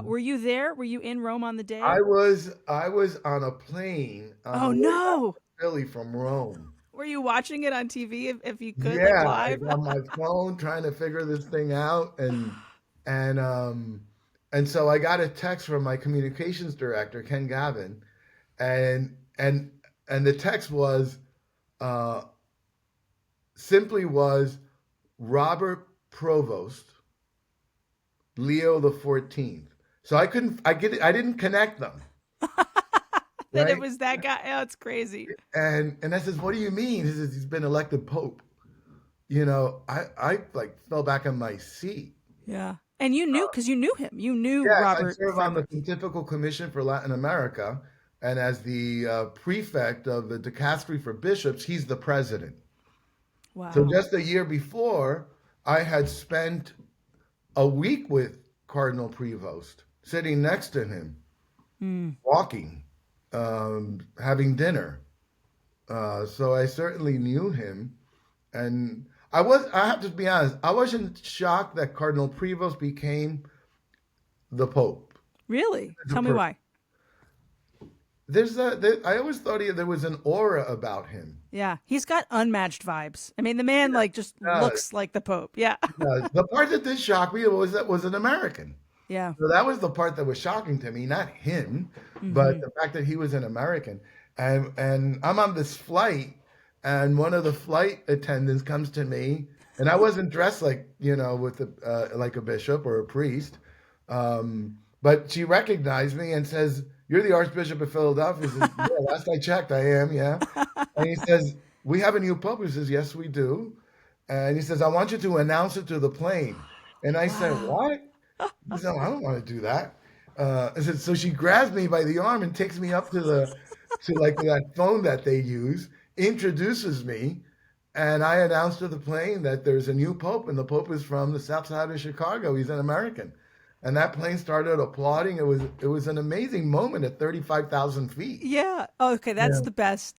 Were you there? Were you in Rome on the I day? was I was on a plane on the Oh way back no. to Philly from Rome. Were you watching it on TV if you could, like Yeah, I live? was on my phone trying to figure this thing out, and um and so I got a text from my communications director, Ken Gavin, and and and the text was uh simply was Robert Provost, Leo the 14th. So I didn't connect them, That it right? was that guy. Oh, it's crazy. And I says, "What do you mean?" He says, "He's been elected pope." I like fell back on my seat. Yeah. And you knew because you knew him. You knew Yes, I Robert serve on the forever. Pontifical Commission for Latin America, and as the prefect of the dicastery for bishops, he's the president. So Wow. just a year before, I had spent a week with Cardinal Prevost, sitting next to him, Mm. walking, having dinner. So I certainly knew him, and I have to be honest, I wasn't shocked that Cardinal Prevost became the Pope. Really? The Tell me per- why. I always thought there was an aura about him. Yeah. He's got unmatched vibes. I mean, the man like just Uh, looks like the Pope. Yeah. the part that did shock me was that was an American. Yeah. So that was the part that was shocking to me, not him, but Mm-hmm. the fact that he was an American. And I'm on this flight, and one of the flight attendants comes to me, and I wasn't dressed like with like a bishop or a priest, but she recognized me and says, "You're the Archbishop of Philadelphia." I says, "Yeah, last I checked, I am." Yeah, and he says, "We have a new pope." He says, "Yes, we do," and he says, "I want you to announce it to the plane." And I said, Wow. "What?" He said, "I don't want to do that." I said, so she grabs me by the arm and takes me up to like that phone that they use, introduces me, and I announced to the plane that there's a new pope, and the pope is from the south side of Chicago. He's an American, and that plane started applauding. It was an amazing moment at 35,000 feet. Yeah. Oh, okay, that's Yeah, the best.